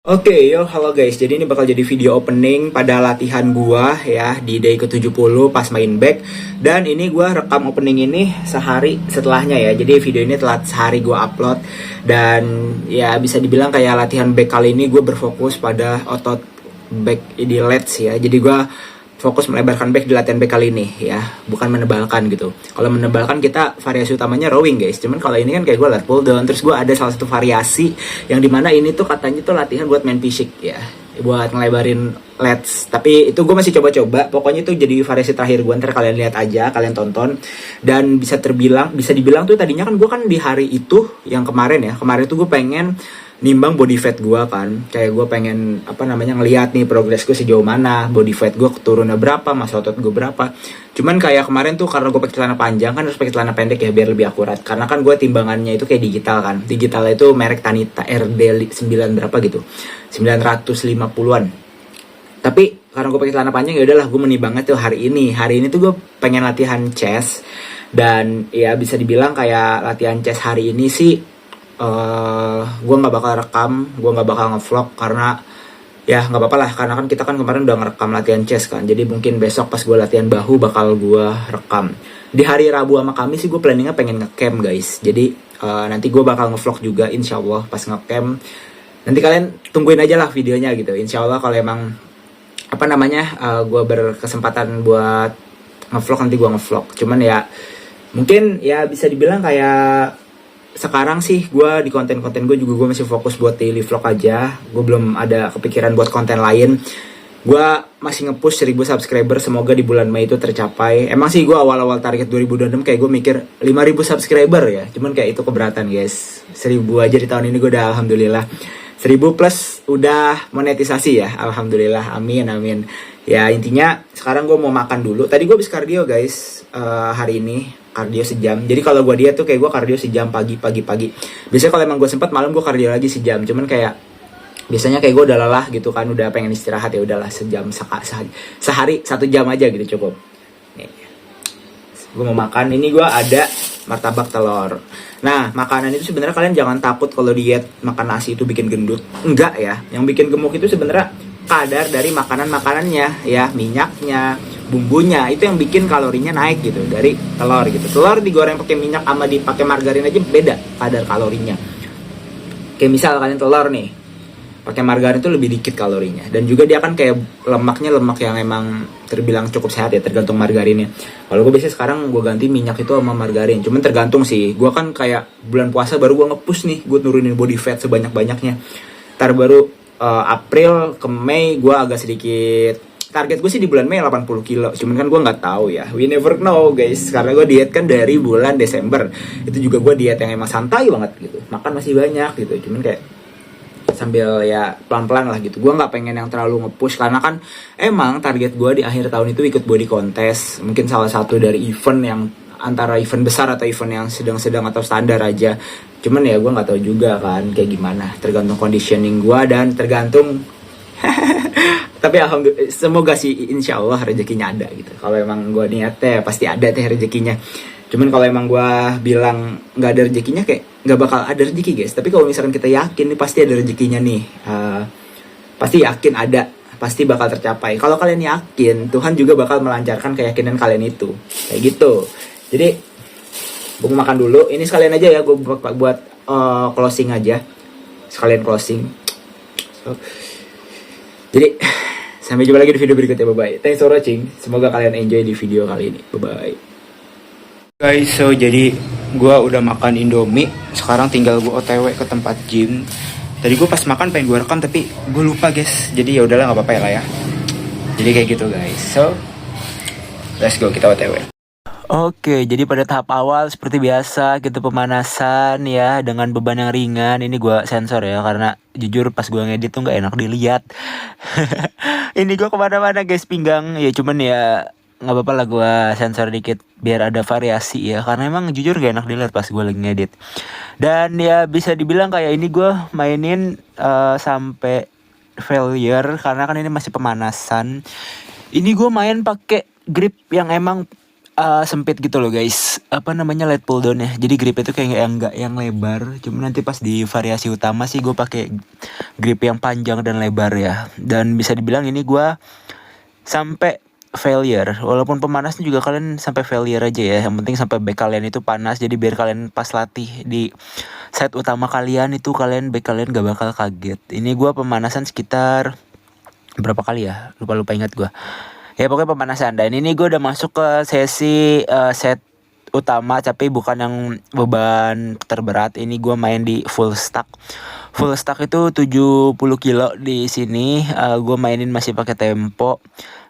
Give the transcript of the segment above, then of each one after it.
Oke, yo, halo guys. Jadi ini bakal jadi video opening pada latihan gua ya di day ke-70 pas main back. Dan ini gua rekam opening ini sehari setelahnya ya. Jadi video ini telat sehari gua upload. Dan ya bisa dibilang kayak latihan back kali ini gue berfokus pada otot back di lats ya. Jadi gua fokus melebarkan back di latihan back kali ini ya, bukan menebalkan gitu. Kalau menebalkan kita variasi utamanya rowing guys, cuman kalau ini kan kayak gue lat pull down, terus gue ada salah satu variasi yang dimana ini tuh katanya tuh latihan buat main fisik ya, buat ngelebarin lats. Tapi itu gue masih coba-coba, pokoknya itu jadi variasi terakhir gue, ntar kalian lihat aja, kalian tonton. Dan bisa dibilang tuh tadinya kan gue kan di hari itu yang kemarin tuh gue pengen nimbang body fat gue kan, kayak gue pengen ngeliat nih progres gue sejauh mana, body fat gue turunnya berapa, massa otot gue berapa. Cuman kayak kemarin tuh karena gue pakai celana panjang kan harus pakai celana pendek ya biar lebih akurat, karena kan gue timbangannya itu kayak digital kan, digital itu merek Tanita RD 9 berapa gitu, 950-an. Tapi karena gue pakai celana panjang ya udahlah gue menimbangnya tuh hari ini tuh gue pengen latihan chest. Dan ya bisa dibilang kayak latihan chest hari ini sih gue nggak bakal rekam, gue nggak bakal ngevlog karena ya nggak apa-apa lah, karena kan kita kan kemarin udah ngerekam latihan chest kan, jadi mungkin besok pas gue latihan bahu bakal gue rekam. Di hari Rabu sama Kamis sih gue planningnya pengen ngecamp guys, jadi nanti gue bakal ngevlog juga insya Allah pas ngecamp. Nanti kalian tungguin aja lah videonya gitu, insya Allah kalau emang gue berkesempatan buat ngevlog nanti gue ngevlog. Cuman ya mungkin ya bisa dibilang kayak sekarang sih gue di konten-konten gue juga gue masih fokus buat daily vlog aja. Gue belum ada kepikiran buat konten lain. Gue masih nge-push 1000 subscriber, semoga di bulan Mei itu tercapai. Emang sih gue awal-awal target 2026 kayak gue mikir 5000 subscriber ya, cuman kayak itu keberatan guys. 1000 aja di tahun ini gue udah alhamdulillah 1000 plus udah monetisasi ya, alhamdulillah, amin amin. Ya intinya sekarang gue mau makan dulu. Tadi gue habis kardio guys, hari ini kardio sejam. Jadi kalau gue diet tuh kayak gue kardio sejam pagi. Biasanya kalau emang gue sempat malam gue kardio lagi sejam. Cuman kayak biasanya kayak gue udah lelah gitu kan, udah pengen istirahat ya udahlah sejam sehari 1 jam aja gitu cukup. Nih, gue mau makan. Ini gue ada martabak telur. Nah makanan itu sebenarnya kalian jangan takut kalau diet makan nasi itu bikin gendut. Enggak ya. Yang bikin gemuk itu sebenarnya kadar dari makanannya ya, minyaknya, bumbunya itu yang bikin kalorinya naik gitu dari telur gitu. Telur digoreng pakai minyak sama dipakai margarin aja beda kadar kalorinya. Kayak misal kalian telur nih pakai margarin itu lebih dikit kalorinya, dan juga dia kan kayak lemak yang emang terbilang cukup sehat ya, tergantung margarinnya. Kalau gue biasanya sekarang gue ganti minyak itu sama margarin, cuman tergantung sih. Gue kan kayak bulan puasa baru gue nge-push nih, gue nurunin body fat sebanyak-banyaknya. Ntar baru April ke Mei gue agak sedikit, target gue sih di bulan Mei 80 kilo. Cuman kan gue nggak tahu ya, we never know guys, karena gue diet kan dari bulan Desember. Itu juga gue diet yang emang santai banget gitu, makan masih banyak gitu. Cuman kayak sambil ya pelan-pelan lah gitu. Gue nggak pengen yang terlalu nge-push, karena kan emang target gue di akhir tahun itu ikut body contest, mungkin salah satu dari event yang antara event besar atau event yang sedang-sedang atau standar aja. Cuman ya gue nggak tahu juga kan kayak gimana, tergantung conditioning gue dan tergantung tapi alhamdulillah, semoga sih insya Allah rezekinya ada gitu. Kalau emang gue niatnya pasti ada teh rezekinya. Cuman kalau emang gue bilang nggak ada rezekinya, kayak nggak bakal ada rezeki guys. Tapi kalau misalkan kita yakin nih pasti ada rezekinya nih, pasti yakin ada, pasti bakal tercapai. Kalau kalian yakin, Tuhan juga bakal melancarkan keyakinan kalian itu, kayak gitu. Jadi gue mau makan dulu. Ini sekalian aja ya, gue buat closing aja, sekalian closing. Jadi sampai jumpa lagi di video berikutnya, bye bye. Thanks for watching, semoga kalian enjoy di video kali ini, bye bye. Guys, so jadi gue udah makan Indomie, sekarang tinggal gue OTW ke tempat gym. Tadi gue pas makan pengen gue rekam tapi gue lupa guys, jadi ya udahlah nggak apa-apa ya. Jadi kayak gitu guys, so let's go, kita OTW. Oke, jadi pada tahap awal seperti biasa kita pemanasan ya dengan beban yang ringan. Ini gue sensor ya, karena jujur pas gue ngedit tuh nggak enak dilihat. Ini gue kemana-mana guys, pinggang ya, cuman ya nggak apa-apa lah, gue sensor dikit biar ada variasi ya, karena emang jujur gak enak dilihat pas gue lagi ngedit. Dan ya bisa dibilang kayak ini gue mainin sampai failure, karena kan ini masih pemanasan. Ini gue main pakai grip yang emang sempit gitu loh guys, apa namanya, light pull down ya. Jadi grip itu kayak yang enggak yang lebar, cuma nanti pas di variasi utama sih gue pakai grip yang panjang dan lebar ya. Dan bisa dibilang ini gue sampai failure, walaupun pemanasnya juga kalian sampai failure aja ya. Yang penting sampai back kalian itu panas, jadi biar kalian pas latih di set utama kalian itu back kalian gak bakal kaget. Ini gue pemanasan sekitar berapa kali ya, lupa ingat gue ya, pokoknya pemanasan. Dan ini gue udah masuk ke sesi set utama, tapi bukan yang beban terberat. Ini gue main di full stack. Full stack itu 70 kilo di sini. Gue mainin masih pakai tempo.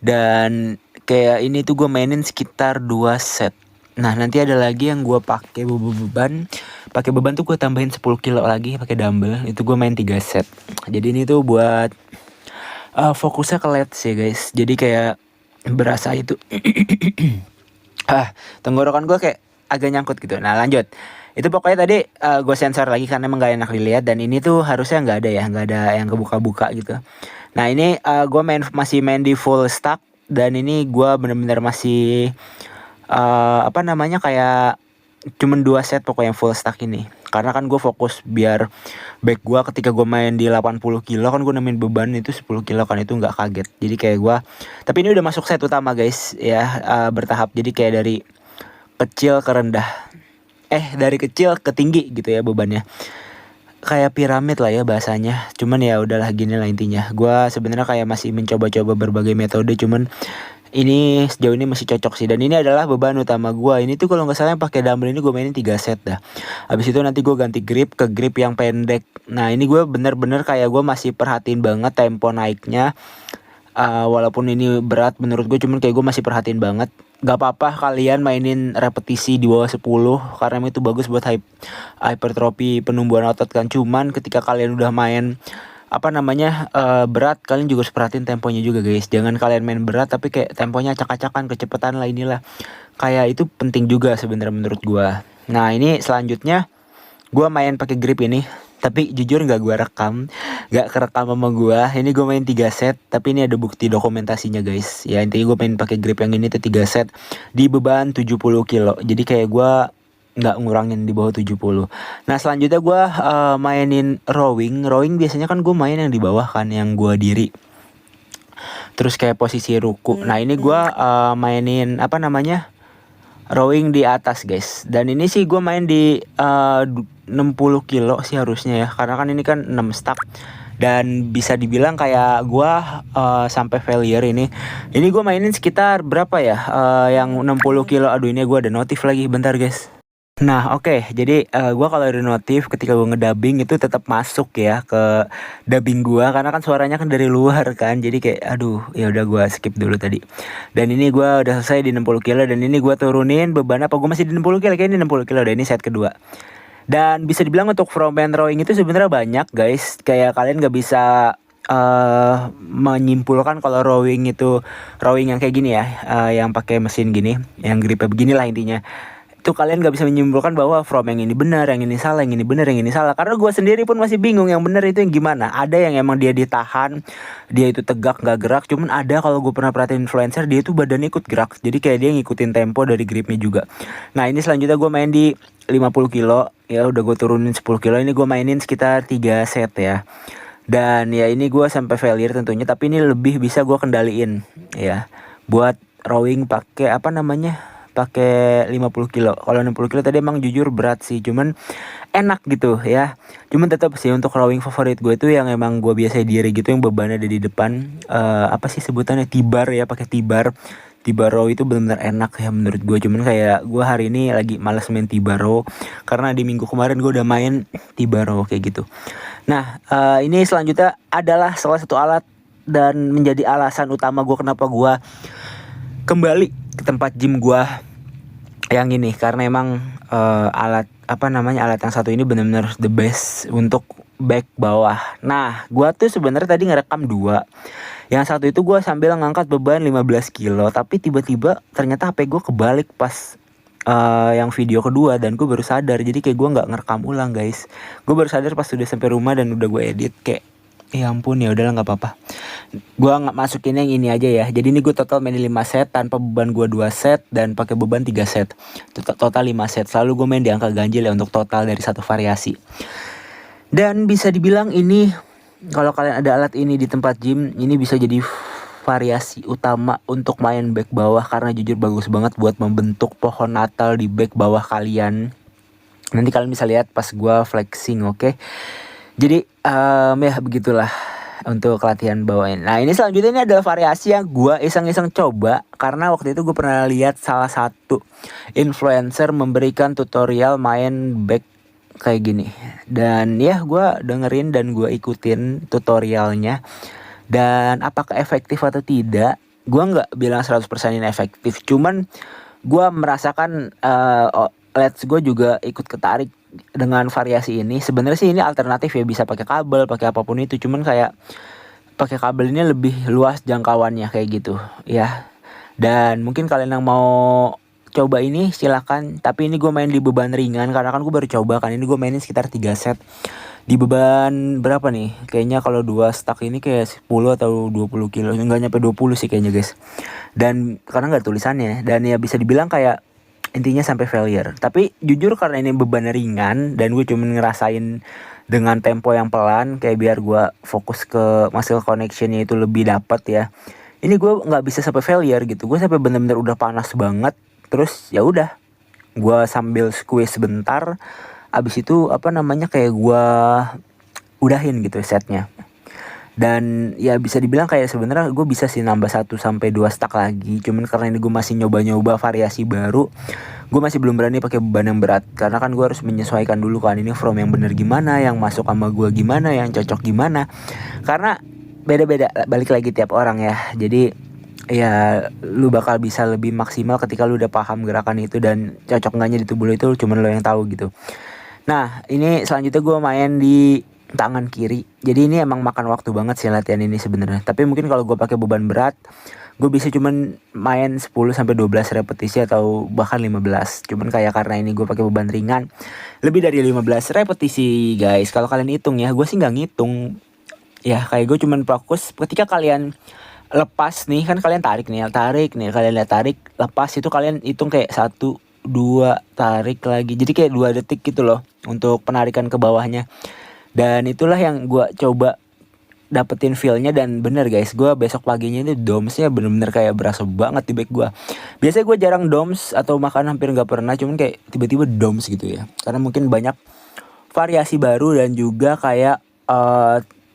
Dan kayak ini tuh gue mainin sekitar 2 set. Nah, nanti ada lagi yang gue pakai beban. Pakai beban tuh gue tambahin 10 kilo lagi pakai dumbbell. Itu gue main 3 set. Jadi ini tuh buat fokusnya ke lats ya guys. Jadi kayak berasa itu tenggorokan gue kayak agak nyangkut gitu. Nah lanjut, itu pokoknya tadi gue sensor lagi karena emang gak enak dilihat. Dan ini tuh harusnya nggak ada yang kebuka-buka gitu. Nah ini gue masih main di full stack. Dan ini gue bener-bener masih apa namanya, kayak cuman 2 set pokoknya yang full stack ini. Karena kan gue fokus biar back gue ketika gue main di 80 kilo kan gue nemuin beban itu 10 kilo kan, itu nggak kaget. Jadi kayak gue, tapi ini udah masuk set utama guys ya, bertahap. Jadi kayak dari kecil ke rendah, dari kecil ke tinggi gitu ya bebannya, kayak piramid lah ya bahasanya. Cuman ya udahlah, gini lah intinya. Gue sebenarnya kayak masih mencoba-coba berbagai metode, cuman ini sejauh ini masih cocok sih. Dan ini adalah beban utama gue. Ini tuh kalau nggak salah yang pakai dumbbell ini gue mainin 3 set dah. Habis itu nanti gue ganti grip ke grip yang pendek. Nah ini gue bener-bener kayak gue masih perhatiin banget tempo naiknya. Walaupun ini berat menurut gue, cuman kayak gue masih perhatiin banget. Gak apa-apa kalian mainin repetisi di bawah 10, karena itu bagus buat hypertrofi, penumbuhan otot kan. Cuman ketika kalian udah main apa namanya berat, kalian juga harus perhatiin temponya juga guys. Jangan kalian main berat tapi kayak temponya acak-acakan, kecepatan lah, inilah kayak itu penting juga sebenarnya menurut gua. Nah ini selanjutnya gua main pakai grip ini, tapi jujur nggak gua rekam, nggak kerekam sama gua. Ini gua main 3 set, tapi ini ada bukti dokumentasinya guys ya. Intinya gua main pakai grip yang ini tuh 3 set di beban 70 kilo. Jadi kayak gua nggak ngurangin di bawah 70. Nah selanjutnya gue mainin rowing. Rowing biasanya kan gue main yang di bawah kan, yang gue diri, terus kayak posisi ruku. Nah ini gue mainin apa namanya, rowing di atas guys. Dan ini sih gue main di 60 kilo sih harusnya ya, karena kan ini kan 6 stack. Dan bisa dibilang kayak gue sampai failure ini gue mainin sekitar berapa ya, yang 60 kilo. Aduh ini gue ada notif lagi, bentar guys. Nah oke, jadi gue kalau ada notif ketika gue ngedubbing itu tetap masuk ya ke dubbing gue, karena kan suaranya kan dari luar kan. Jadi kayak aduh ya udah gue skip dulu tadi. Dan ini gue udah selesai di 60 kilo. Dan ini gue turunin beban, apa gue masih di 60 kilo, kayak ini 60 kilo. Dan ini set kedua. Dan bisa dibilang untuk frontman rowing itu sebenarnya banyak guys. Kayak kalian gak bisa menyimpulkan kalau rowing itu rowing yang kayak gini ya, yang pakai mesin gini, yang gripnya beginilah intinya. Itu kalian gak bisa menyimpulkan bahwa from yang ini benar, yang ini salah, yang ini benar, yang ini salah. Karena gue sendiri pun masih bingung yang benar itu yang gimana. Ada yang emang dia ditahan, dia itu tegak gak gerak. Cuman ada, kalau gue pernah perhatiin influencer, dia itu badannya ikut gerak. Jadi kayak dia ngikutin tempo dari gripnya juga. Nah ini selanjutnya gue main di 50 kilo. Ya udah gue turunin 10 kilo. Ini gue mainin sekitar 3 set ya. Dan ya ini gue sampai failure tentunya. Tapi ini lebih bisa gue kendaliin ya. Buat rowing pakai apa namanya, pakai 50 kilo. Kalau 60 kilo tadi emang jujur berat sih, cuman enak gitu ya. Cuman tetap sih untuk rowing favorit gue itu yang emang gue biasa diri gitu, yang bebannya ada di depan, apa sih sebutannya, T-bar ya, pakai T-bar. T-bar row itu benar-benar enak ya menurut gue. Cuman kayak gue hari ini lagi malas main T-bar row, karena di minggu kemarin gue udah main T-bar row kayak gitu. Nah ini selanjutnya adalah salah satu alat dan menjadi alasan utama gue kenapa gue kembali ke tempat gym gua yang ini, karena emang alat yang satu ini benar-benar the best untuk back bawah. Nah gua tuh sebenarnya tadi ngerekam 2. Yang satu itu gua sambil ngangkat beban 15 kilo, tapi tiba-tiba ternyata HP gua kebalik pas yang video kedua, dan gue baru sadar. Jadi kayak gue nggak ngerekam ulang guys. Gue baru sadar pas udah sampai rumah dan udah gue edit, kayak Ya ampun, ya udahlah nggak apa-apa. Gua nggak masukin yang ini aja ya. Jadi ini gue total main 5 set tanpa beban gue 2 set dan pakai beban 3 set. Total 5 set. Selalu gue main di angka ganjil ya untuk total dari satu variasi. Dan bisa dibilang ini kalau kalian ada alat ini di tempat gym, ini bisa jadi variasi utama untuk main back bawah karena jujur bagus banget buat membentuk pohon Natal di back bawah kalian. Nanti kalian bisa lihat pas gue flexing, oke? Jadi ya begitulah untuk latihan bawain. Nah ini selanjutnya ini adalah variasi yang gue iseng-iseng coba karena waktu itu gue pernah lihat salah satu influencer memberikan tutorial main back kayak gini. Dan ya gue dengerin dan gue ikutin tutorialnya. Dan apakah efektif atau tidak? Gue nggak bilang 100% ini efektif. Cuman gue merasakan let's gue juga ikut ketarik dengan variasi ini. Sebenarnya sih ini alternatif ya, bisa pakai kabel, pakai apapun itu. Cuman kayak pakai kabel ini lebih luas jangkauannya kayak gitu ya. Dan mungkin kalian yang mau coba ini silakan. Tapi ini gue main di beban ringan karena kan gue baru coba kan. Ini gue mainin sekitar 3 set di beban berapa nih? Kayaknya kalau 2 stack ini kayak 10 atau 20 kilo. Enggak nyampe 20 sih kayaknya guys. Dan karena nggak ada tulisannya. Dan ya bisa dibilang kayak intinya sampai failure. Tapi jujur karena ini beban ringan dan gue cuma ngerasain dengan tempo yang pelan kayak biar gue fokus ke muscle connectionnya itu lebih dapat ya. Ini gue nggak bisa sampai failure gitu. Gue sampai bener-bener udah panas banget. Terus ya udah, gue sambil squeeze sebentar. Abis itu kayak gue udahin gitu setnya. Dan ya bisa dibilang kayak sebenarnya gue bisa sih nambah 1 sampai 2 stack lagi. Cuman karena ini gue masih nyoba-nyoba variasi baru, gue masih belum berani pakai beban yang berat. Karena kan gue harus menyesuaikan dulu kan ini from yang bener gimana, yang masuk sama gue gimana, yang cocok gimana. Karena beda-beda, balik lagi tiap orang ya. Jadi ya lu bakal bisa lebih maksimal ketika lu udah paham gerakan itu dan cocok enggaknya di tubuh lu itu cuman lo yang tahu gitu. Nah ini selanjutnya gue main di tangan kiri. Jadi ini emang makan waktu banget sih latihan ini sebenarnya. Tapi mungkin kalau gue pakai beban berat, gue bisa cuman main 10 sampai 12 repetisi atau bahkan 15. Cuman kayak karena ini gue pakai beban ringan, lebih dari 15 repetisi guys. Kalau kalian hitung ya, gue sih nggak ngitung. Ya kayak gue cuman fokus ketika kalian lepas nih, kan kalian tarik nih, kalian lihat tarik, lepas itu kalian hitung kayak 1 2 tarik lagi. Jadi kayak 2 detik gitu loh untuk penarikan ke bawahnya. Dan itulah yang gue coba dapetin feelnya. Dan bener guys, gue besok paginya itu domsnya bener-bener kayak berasa banget di back gue. Biasanya gue jarang doms atau makan hampir gak pernah, cuman kayak tiba-tiba doms gitu ya. Karena mungkin banyak variasi baru dan juga kayak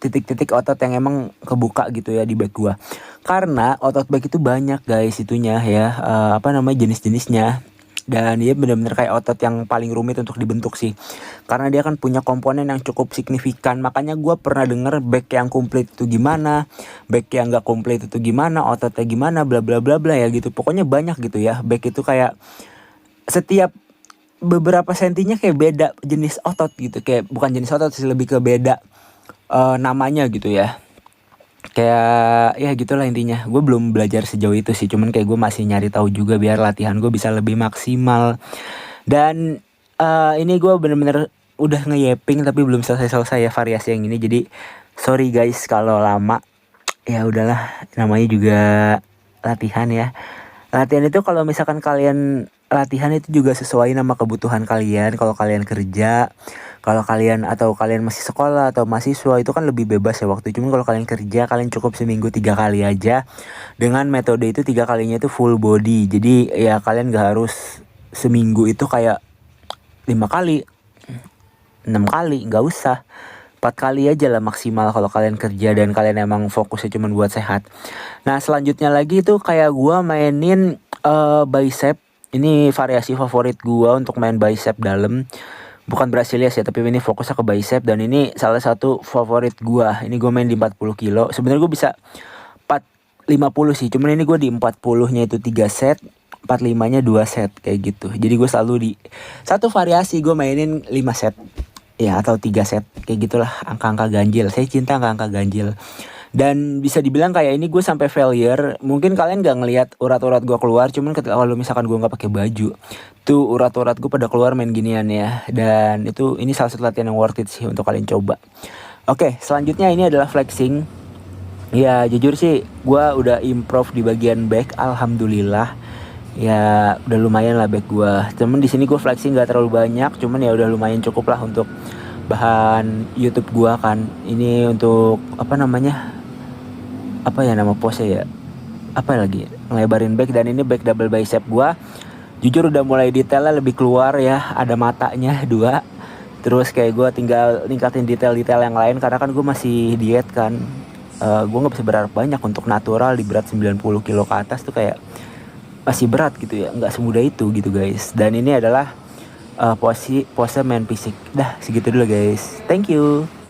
titik-titik otot yang emang kebuka gitu ya di back gue. Karena otot back itu banyak guys itunya ya, jenis-jenisnya. Dan dia benar-benar kayak otot yang paling rumit untuk dibentuk sih. Karena dia kan punya komponen yang cukup signifikan. Makanya gue pernah denger back yang komplit itu gimana, back yang gak komplit itu gimana, ototnya gimana, bla bla bla bla ya gitu. Pokoknya banyak gitu ya. Back itu kayak setiap beberapa sentinya kayak beda jenis otot gitu. Kayak bukan jenis otot sih, lebih ke beda namanya gitu ya. Kayak ya gitulah intinya. Gue belum belajar sejauh itu sih, cuman kayak gue masih nyari tahu juga biar latihan gue bisa lebih maksimal. Dan ini gue bener-bener udah ngeyeping tapi belum selesai ya variasi yang ini. Jadi sorry guys kalau lama. Ya udahlah, namanya juga latihan ya. Latihan itu kalau misalkan kalian latihan itu juga sesuai nama kebutuhan kalian. Kalau kalian kerja, kalau kalian masih sekolah atau mahasiswa itu kan lebih bebas ya waktu. Cuma kalau kalian kerja, kalian cukup seminggu 3 kali aja. Dengan metode itu 3 kalinya itu full body. Jadi ya kalian gak harus seminggu itu kayak 5 kali, 6 kali, gak usah. 4 kali aja lah maksimal kalau kalian kerja dan kalian emang fokusnya cuma buat sehat. Nah selanjutnya lagi itu kayak gue mainin bicep. Ini variasi favorit gue untuk main bicep dalam. Bukan Brasilia sih, tapi ini fokusnya ke bicep. Dan ini salah satu favorit gue. Ini gue main di 40 kilo. Sebenarnya gue bisa 50 sih. Cuman ini gue di 40-nya itu 3 set, 45-nya 2 set kayak gitu. Jadi gue selalu di satu variasi gue mainin 5 set. Ya atau 3 set. Kayak gitulah angka-angka ganjil. Saya cinta angka-angka ganjil. Dan bisa dibilang kayak ini gue sampai failure. Mungkin kalian gak ngelihat urat-urat gue keluar. Cuman ketika kalau misalkan gue gak pakai baju, tuh urat-urat gue pada keluar main ginian ya. Dan ini salah satu latihan yang worth it sih untuk kalian coba. Oke, selanjutnya ini adalah flexing. Ya jujur sih gue udah improve di bagian back, alhamdulillah. Ya udah lumayan lah back gue. Cuman di sini gue flexing gak terlalu banyak, cuman ya udah lumayan cukup lah untuk bahan YouTube gue kan. Ini untuk apa namanya? Apa ya nama pose ya? Apa lagi? Ngelebarin back, dan ini back double bicep gue. Jujur udah mulai detailnya lebih keluar ya, ada matanya dua. Terus kayak gue tinggal ningkatin detail-detail yang lain karena kan gue masih diet kan. Gue nggak bisa berharap banyak untuk natural di berat 90 kilo ke atas tuh, kayak masih berat gitu ya, nggak semudah itu gitu guys. Dan ini adalah pose main fisik. Dah segitu dulu guys, thank you.